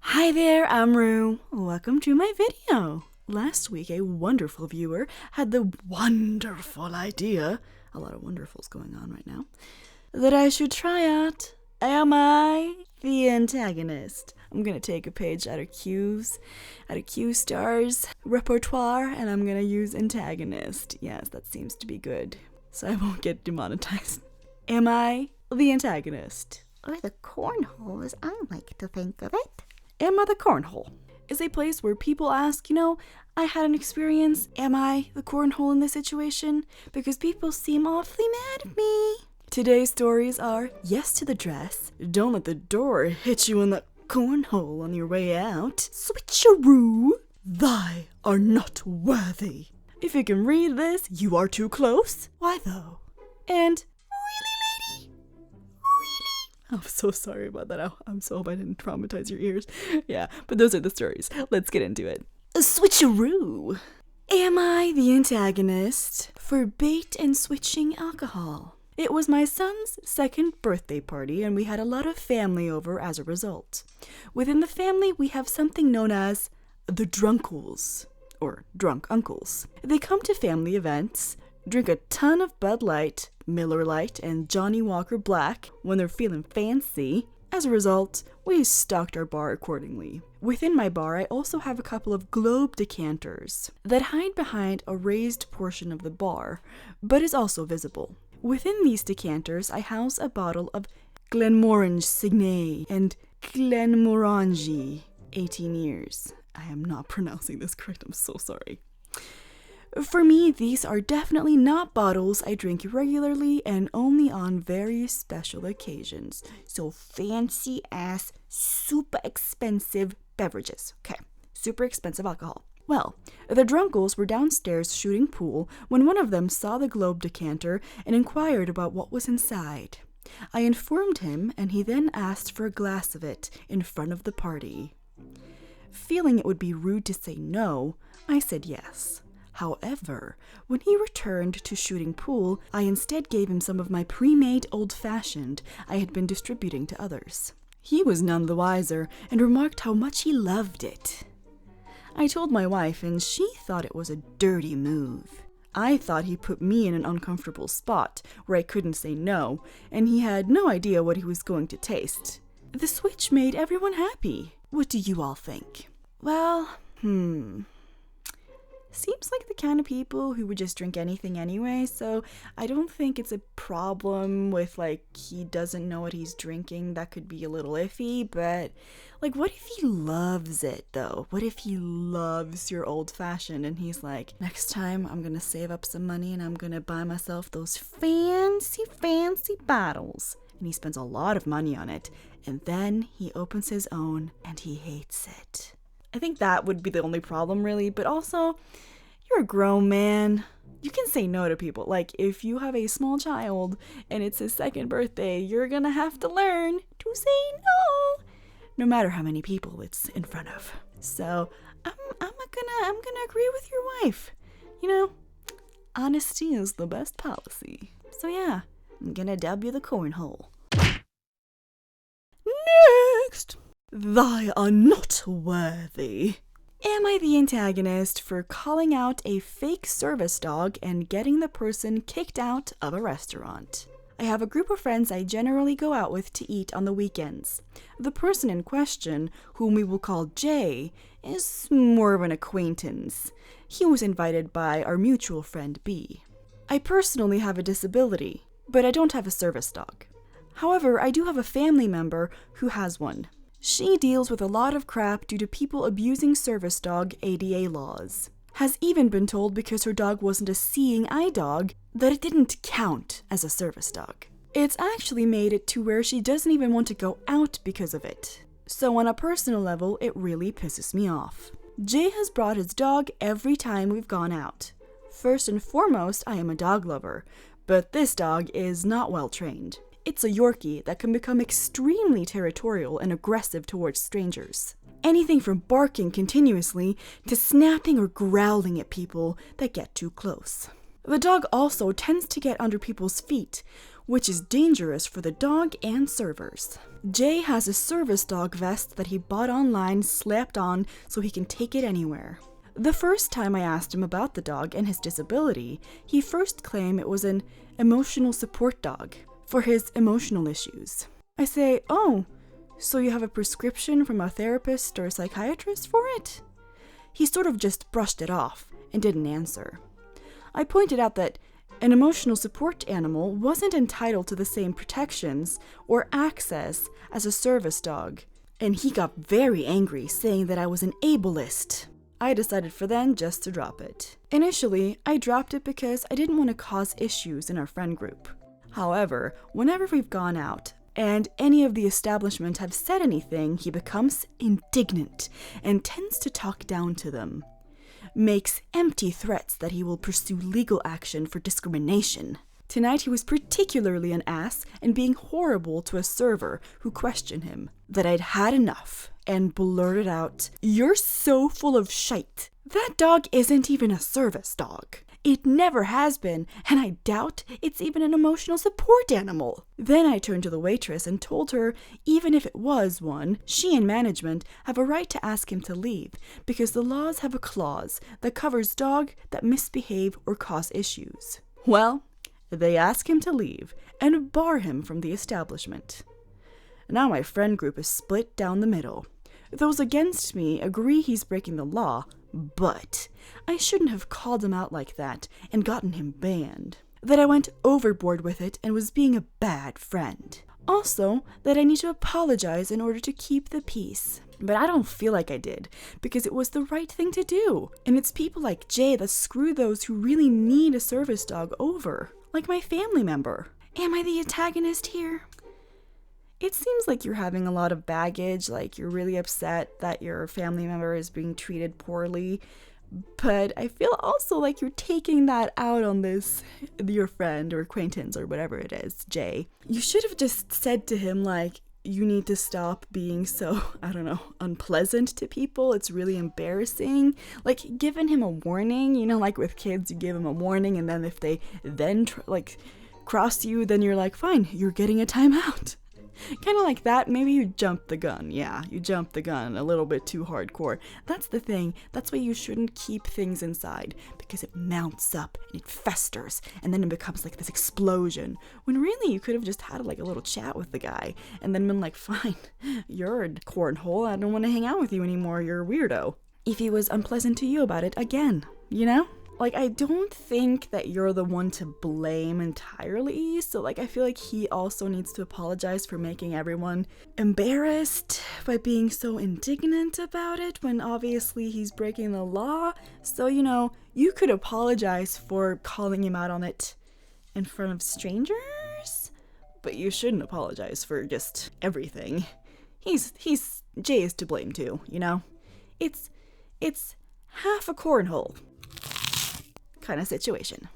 Hi there, I'm Roux. Welcome to my video. Last week, a wonderful viewer had the wonderful idea, a lot of wonderfuls going on right now, that I should try out, am I the antagonist? I'm gonna take a page out of Q-Star's repertoire, and I'm gonna use antagonist. Yes, that seems to be good, so I won't get demonetized. Am I the antagonist? Or the cornhole, as I like to think of it. Am I the cornhole? Is a place where people ask, I had an experience, am I the cornhole in this situation? Because people seem awfully mad at me. Today's stories are, yes to the dress, don't let the door hit you in the cornhole on your way out, switcheroo, thy are not worthy. If you can read this, you are too close. Why though? And I'm so sorry about that. I'm so hope I didn't traumatize your ears. Yeah, but those are the stories. Let's get into it. A switcheroo. Am I the antagonist for bait and switching alcohol? It was my son's second birthday party, and we had a lot of family over as a result. Within the family, we have something known as the drunkles, or drunk uncles. They come to family events, drink a ton of Bud Light, Miller Lite, and Johnny Walker Black when they're feeling fancy. As a result, we stocked our bar accordingly. Within my bar, I also have a couple of Globe decanters that hide behind a raised portion of the bar, but is also visible. Within these decanters, I house a bottle of Glenmorangie Signet and Glenmorangie 18 years. I am not pronouncing this correct, I'm so sorry. For me, these are definitely not bottles I drink regularly and only on very special occasions. So fancy ass, super expensive beverages. Okay, super expensive alcohol. Well, the drunkles were downstairs shooting pool when one of them saw the Globe decanter and inquired about what was inside. I informed him, and he then asked for a glass of it in front of the party. Feeling it would be rude to say no, I said yes. However, when he returned to shooting pool, I instead gave him some of my pre-made old-fashioned I had been distributing to others. He was none the wiser and remarked how much he loved it. I told my wife, and she thought it was a dirty move. I thought he put me in an uncomfortable spot where I couldn't say no, and he had no idea what he was going to taste. The switch made everyone happy. What do you all think? Well, seems like the kind of people who would just drink anything anyway, so I don't think it's a problem with, he doesn't know what he's drinking. That could be a little iffy, but, what if he loves it, though? What if he loves your old-fashioned and he's like, next time I'm gonna save up some money and I'm gonna buy myself those fancy bottles. And he spends a lot of money on it, and then he opens his own and he hates it. I think that would be the only problem, really, but also, you're a grown man. You can say no to people. If you have a small child and it's his second birthday, you're gonna have to learn to say no matter how many people it's in front of. So, I'm gonna agree with your wife. Honesty is the best policy. So yeah, I'm gonna dub you the cornhole. Next! Thy are not worthy. Am I the antagonist for calling out a fake service dog and getting the person kicked out of a restaurant? I have a group of friends I generally go out with to eat on the weekends. The person in question, whom we will call Jay, is more of an acquaintance. He was invited by our mutual friend B. I personally have a disability, but I don't have a service dog. However, I do have a family member who has one. She deals with a lot of crap due to people abusing service dog ADA laws. Has even been told because her dog wasn't a seeing eye dog that it didn't count as a service dog. It's actually made it to where she doesn't even want to go out because of it. So on a personal level, it really pisses me off. Jay has brought his dog every time we've gone out. First and foremost, I am a dog lover, but this dog is not well trained. It's a Yorkie that can become extremely territorial and aggressive towards strangers. Anything from barking continuously to snapping or growling at people that get too close. The dog also tends to get under people's feet, which is dangerous for the dog and servers. Jay has a service dog vest that he bought online slapped on so he can take it anywhere. The first time I asked him about the dog and his disability, he first claimed it was an emotional support dog for his emotional issues. I say, "Oh, so you have a prescription from a therapist or a psychiatrist for it?" He sort of just brushed it off and didn't answer. I pointed out that an emotional support animal wasn't entitled to the same protections or access as a service dog, and he got very angry, saying that I was an ableist. I decided for then just to drop it. Initially, I dropped it because I didn't want to cause issues in our friend group. However, whenever we've gone out and any of the establishment have said anything, he becomes indignant and tends to talk down to them. Makes empty threats that he will pursue legal action for discrimination. Tonight he was particularly an ass and being horrible to a server who questioned him. That I'd had enough and blurted out, "You're so full of shite. That dog isn't even a service dog. It never has been, and I doubt it's even an emotional support animal." Then I turned to the waitress and told her even if it was one, she and management have a right to ask him to leave because the laws have a clause that covers dogs that misbehave or cause issues. Well, they ask him to leave and bar him from the establishment. Now my friend group is split down the middle. Those against me agree he's breaking the law, but I shouldn't have called him out like that and gotten him banned. That I went overboard with it and was being a bad friend. Also, that I need to apologize in order to keep the peace. But I don't feel like I did, because it was the right thing to do. And it's people like Jay that screw those who really need a service dog over. Like my family member. Am I the antagonist here? It seems like you're having a lot of baggage, like you're really upset that your family member is being treated poorly. But I feel also like you're taking that out on your friend or acquaintance or whatever it is, Jay. You should have just said to him, like, you need to stop being so, unpleasant to people. It's really embarrassing. Like, giving him a warning, like with kids, you give them a warning, and then if they then, cross you, then you're like, fine, you're getting a timeout. Kind of like that. Maybe you jumped the gun. Yeah, you jumped the gun a little bit too hardcore. That's the thing. That's why you shouldn't keep things inside, because it mounts up and it festers and then it becomes like this explosion. When really you could have just had like a little chat with the guy and then been like, fine, you're a cornhole. I don't want to hang out with you anymore. You're a weirdo. If he was unpleasant to you about it again, Like, I don't think that you're the one to blame entirely, so, I feel like he also needs to apologize for making everyone embarrassed by being so indignant about it when obviously he's breaking the law. So, you could apologize for calling him out on it in front of strangers, but you shouldn't apologize for just everything. Jay is to blame too, It's half a cornhole kind of situation.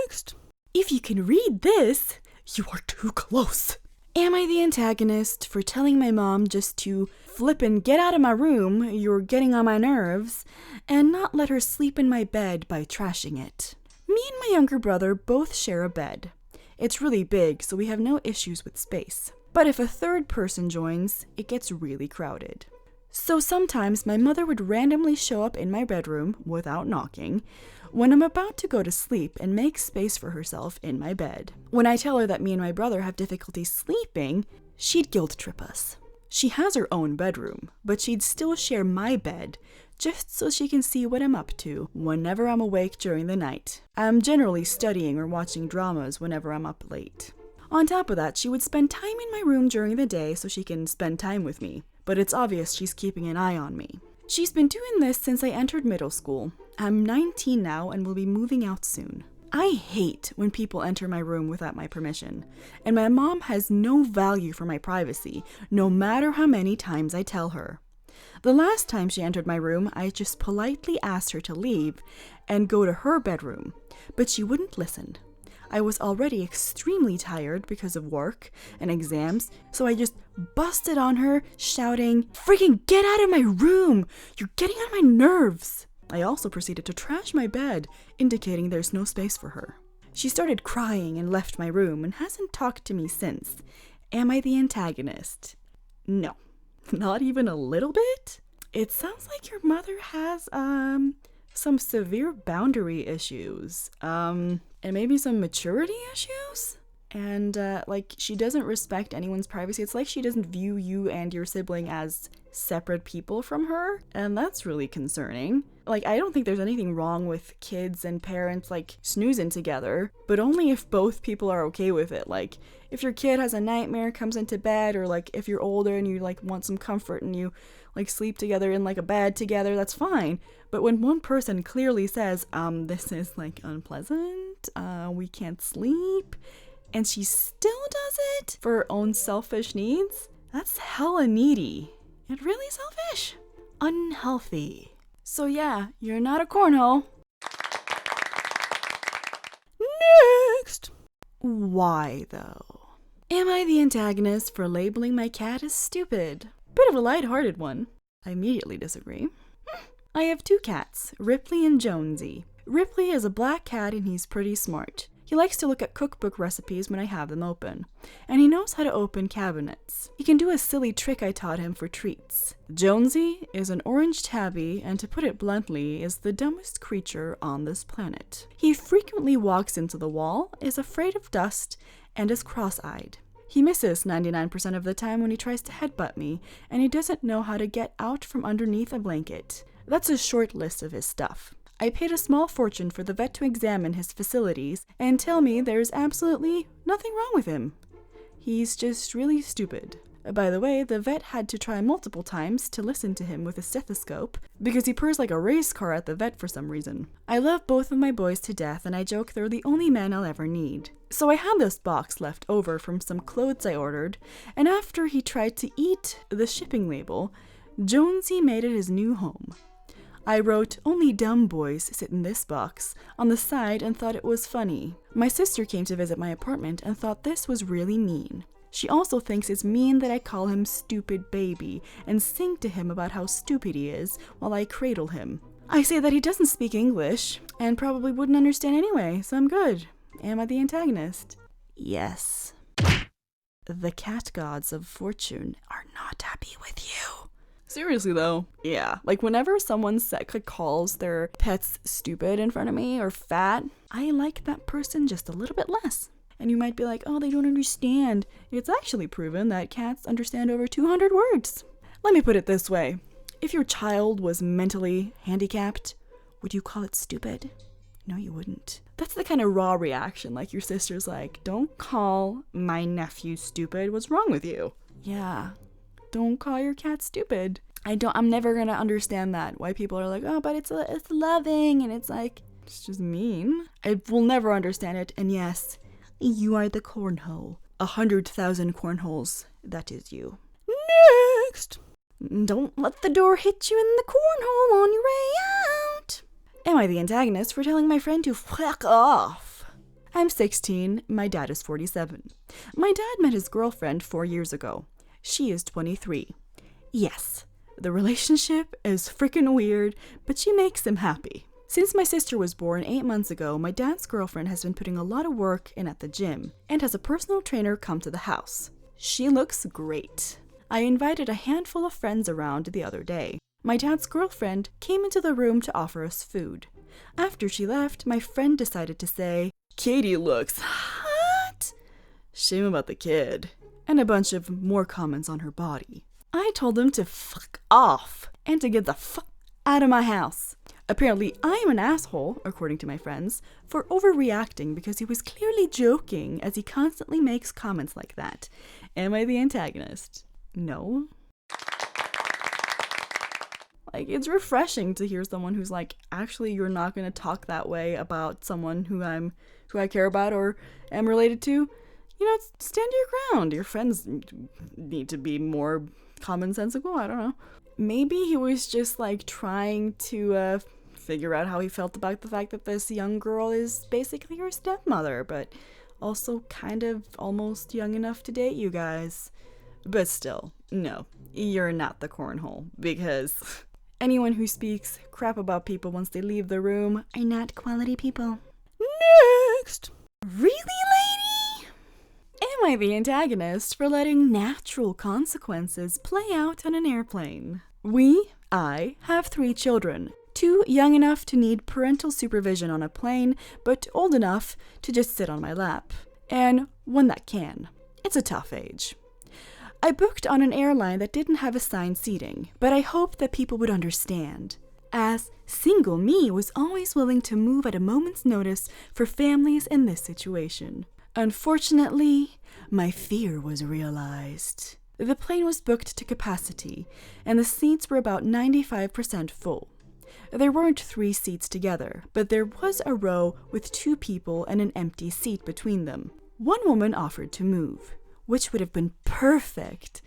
Next! If you can read this, you are too close. Am I the antagonist for telling my mom just to flip and get out of my room, you're getting on my nerves, and not let her sleep in my bed by trashing it? Me and my younger brother both share a bed. It's really big, so we have no issues with space. But if a third person joins, it gets really crowded. So sometimes my mother would randomly show up in my bedroom without knocking when I'm about to go to sleep and make space for herself in my bed. When I tell her that me and my brother have difficulty sleeping, she'd guilt trip us. She has her own bedroom, but she'd still share my bed just so she can see what I'm up to whenever I'm awake during the night. I'm generally studying or watching dramas whenever I'm up late. On top of that, she would spend time in my room during the day so she can spend time with me, but it's obvious she's keeping an eye on me. She's been doing this since I entered middle school. I'm 19 now and will be moving out soon. I hate when people enter my room without my permission, and my mom has no value for my privacy, no matter how many times I tell her. The last time she entered my room, I just politely asked her to leave and go to her bedroom, but she wouldn't listen. I was already extremely tired because of work and exams, so I just busted on her, shouting, "Freaking get out of my room! You're getting on my nerves!" I also proceeded to trash my bed, indicating there's no space for her. She started crying and left my room and hasn't talked to me since. Am I the antagonist? No, not even a little bit. It sounds like your mother has, some severe boundary issues, and maybe some maturity issues? And, like, she doesn't respect anyone's privacy. It's like she doesn't view you and your sibling as separate people from her, and that's really concerning. Like, I don't think there's anything wrong with kids and parents, like, snoozing together, but only if both people are okay with it. Like, if your kid has a nightmare, comes into bed, or, like, if you're older and you, like, want some comfort and you, like, sleep together in, like, a bed together, that's fine. But when one person clearly says, this is, like, unpleasant, we can't sleep, and she still does it for her own selfish needs, that's hella needy. And really selfish. Unhealthy. So yeah, you're not a cornhole. Next! Why, though? Am I the antagonist for labeling my cat as stupid? Bit of a lighthearted one. I immediately disagree. I have 2 cats, Ripley and Jonesy. Ripley is a black cat and he's pretty smart. He likes to look at cookbook recipes when I have them open, and he knows how to open cabinets. He can do a silly trick I taught him for treats. Jonesy is an orange tabby, and to put it bluntly, is the dumbest creature on this planet. He frequently walks into the wall, is afraid of dust, and is cross-eyed. He misses 99% of the time when he tries to headbutt me, and he doesn't know how to get out from underneath a blanket. That's a short list of his stuff. I paid a small fortune for the vet to examine his facilities and tell me there's absolutely nothing wrong with him. He's just really stupid. By the way, the vet had to try multiple times to listen to him with a stethoscope because he purrs like a race car at the vet for some reason. I love both of my boys to death and I joke they're the only men I'll ever need. So I had this box left over from some clothes I ordered, and after he tried to eat the shipping label, Jonesy made it his new home. I wrote, "Only dumb boys sit in this box," on the side and thought it was funny. My sister came to visit my apartment and thought this was really mean. She also thinks it's mean that I call him stupid baby and sing to him about how stupid he is while I cradle him. I say that he doesn't speak English and probably wouldn't understand anyway, so I'm good. Am I the antagonist? Yes. The cat gods of fortune are not happy with you. Seriously though, yeah, like whenever someone calls their pets stupid in front of me or fat, I like that person just a little bit less. And you might be like, oh, they don't understand. It's actually proven that cats understand over 200 words. Let me put it this way. If your child was mentally handicapped, would you call it stupid? No, you wouldn't. That's the kind of raw reaction, like your sister's like, don't call my nephew stupid. What's wrong with you? Yeah. Don't call your cat stupid. I'm never gonna understand that. Why people are like, oh, but it's loving, and it's like, it's just mean. I will never understand it, and yes, you are the cornhole. 100,000 cornholes, that is you. Next! Don't let the door hit you in the cornhole on your way out. Am I the antagonist for telling my friend to fuck off? I'm 16, my dad is 47. My dad met his girlfriend 4 years ago. She is 23. Yes, the relationship is freaking weird, but she makes him happy. Since my sister was born 8 months ago, my dad's girlfriend has been putting a lot of work in at the gym and has a personal trainer come to the house. She looks great. I invited a handful of friends around the other day. My dad's girlfriend came into the room to offer us food. After she left, my friend decided to say, "Katie looks hot." Shame about the kid. And a bunch of more comments on her body. I told him to fuck off and to get the fuck out of my house. Apparently, I am an asshole, according to my friends, for overreacting because he was clearly joking as he constantly makes comments like that. Am I the antagonist? No. Like, it's refreshing to hear someone who's like, actually, you're not going to talk that way about someone who I care about or am related to. You know, stand your ground. Your friends need to be more commonsensical. I don't know. Maybe he was just like trying to figure out how he felt about the fact that this young girl is basically your stepmother, but also kind of almost young enough to date you guys. But still, no, you're not the cornhole, because anyone who speaks crap about people once they leave the room are not quality people. Next! Really, lady? Am I the antagonist for letting natural consequences play out on an airplane? I have 3 children. 2 young enough to need parental supervision on a plane, but old enough to just sit on my lap. And 1 that can. It's a tough age. I booked on an airline that didn't have assigned seating, but I hoped that people would understand, as single me was always willing to move at a moment's notice for families in this situation. Unfortunately, my fear was realized. The plane was booked to capacity, and the seats were about 95% full. There weren't 3 seats together, but there was a row with 2 people and an empty seat between them. 1 woman offered to move, which would have been perfect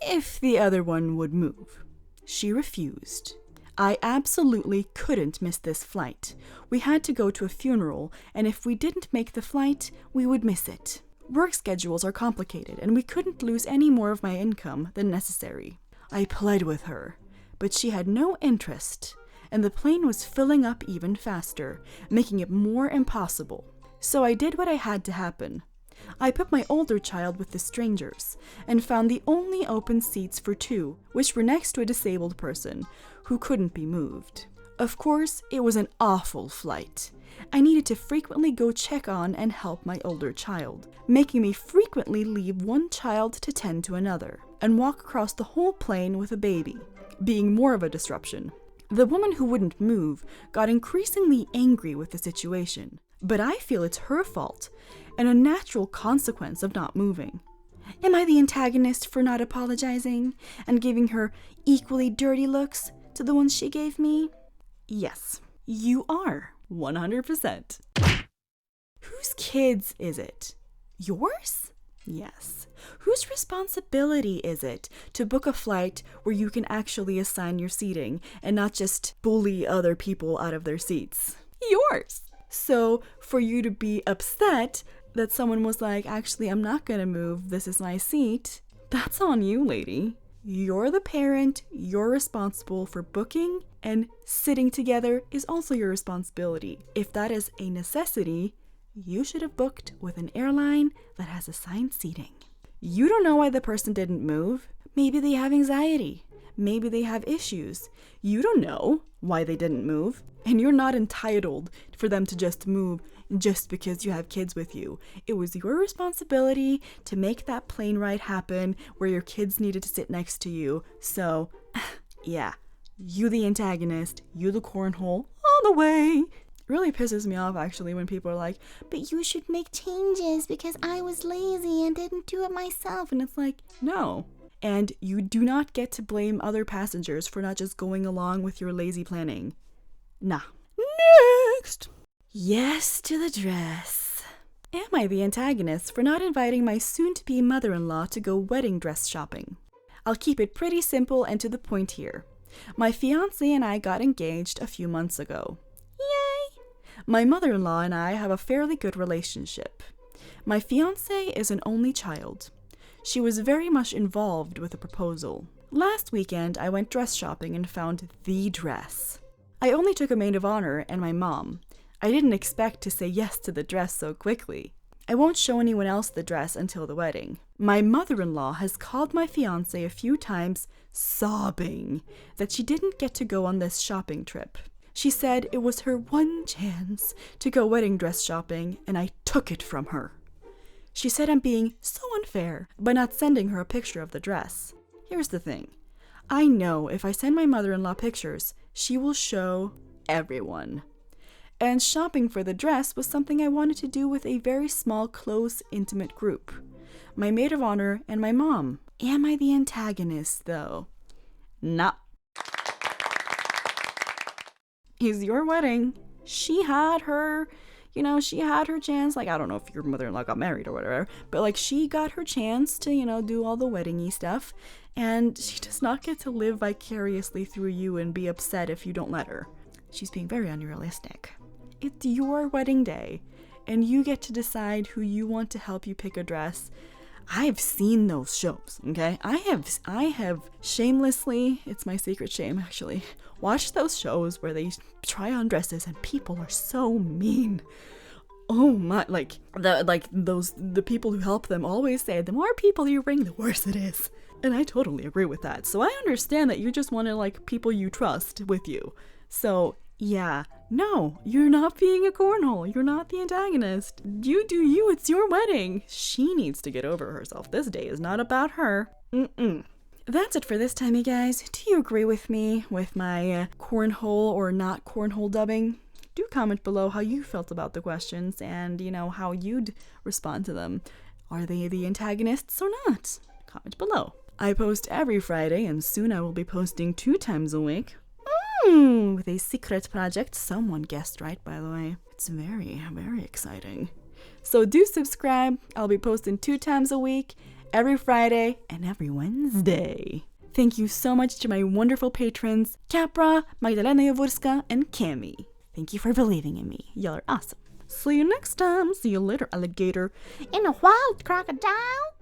if the other one would move. She refused. I absolutely couldn't miss this flight. We had to go to a funeral, and if we didn't make the flight, we would miss it. Work schedules are complicated, and we couldn't lose any more of my income than necessary. I pled with her, but she had no interest, and the plane was filling up even faster, making it more impossible. So I did what I had to happen. I put my older child with the strangers, and found the only open seats for 2, which were next to a disabled person who couldn't be moved. Of course, it was an awful flight. I needed to frequently go check on and help my older child, making me frequently leave 1 child to tend to another, and walk across the whole plane with a baby, being more of a disruption. The woman who wouldn't move got increasingly angry with the situation, but I feel it's her fault, and a natural consequence of not moving. Am I the antagonist for not apologizing and giving her equally dirty looks to the ones she gave me? Yes, you are, 100%. Whose kids is it? Yours? Yes. Whose responsibility is it to book a flight where you can actually assign your seating and not just bully other people out of their seats? Yours. So for you to be upset that someone was like, actually, I'm not gonna move, this is my seat, that's on you, lady. You're the parent, you're responsible for booking, and sitting together is also your responsibility. If that is a necessity, you should have booked with an airline that has assigned seating. You don't know why the person didn't move. Maybe they have anxiety. Maybe they have issues. You don't know why they didn't move. And you're not entitled for them to just move just because you have kids with you. It was your responsibility to make that plane ride happen where your kids needed to sit next to you. So, yeah, you the antagonist, you the cornhole, all the way. It really pisses me off, actually, when people are like, But you should make changes because I was lazy and didn't do it myself. and it's like, no. And you do not get to blame other passengers for not just going along with your lazy planning. Nah. Next! Yes to the dress. Am I the antagonist for not inviting my soon-to-be mother-in-law to go wedding dress shopping? I'll keep it pretty simple and to the point here. My fiancé and I got engaged a few months ago. Yay! My mother-in-law and I have a fairly good relationship. My fiancé is an only child. She was very much involved with the proposal. Last weekend, I went dress shopping and found the dress. I only took a maid of honor and my mom. I didn't expect to say yes to the dress so quickly. I won't show anyone else the dress until the wedding. My mother-in-law has called my fiancé a few times, sobbing that she didn't get to go on this shopping trip. She said it was her one chance to go wedding dress shopping, and I took it from her. She said I'm being so unfair by not sending her a picture of the dress. Here's the thing. I know if I send my mother-in-law pictures, she will show everyone. And shopping for the dress was something I wanted to do with a very small, close, intimate group. My maid of honor and my mom. Am I the antagonist, though? Nah. It's your wedding. She had her chance. Like, I don't know if your mother-in-law got married or whatever, but like she got her chance to, do all the wedding-y stuff, and she does not get to live vicariously through you and be upset if you don't let her. She's being very unrealistic. It's your wedding day, and you get to decide who you want to help you pick a dress. I've seen those shows, okay? I have shamelessly, it's my secret shame actually, watched those shows where they try on dresses and people are so mean. oh my, the people who help them always say, the more people you ring, the worse it is. And I totally agree with that. So I understand that you just want to like people you trust with you. So yeah, no, you're not being a cornhole. You're not the antagonist. You do you, it's your wedding. She needs to get over herself. This day is not about her. That's it for this time, you guys. Do you agree with me with my cornhole or not cornhole dubbing? Do comment below how you felt about the questions and, you know, how you'd respond to them. Are they the antagonists or not? Comment below. I post every Friday, and soon I will be posting 2 times a week. With a secret project. Someone guessed right, by the way. It's very, very exciting. So do subscribe. I'll be posting 2 times a week, every Friday and every Wednesday. Thank you so much to my wonderful patrons, Capra, Magdalena Jaworska, and Cami. Thank you for believing in me. Y'all are awesome. See you next time. See you later, alligator. In a wild crocodile.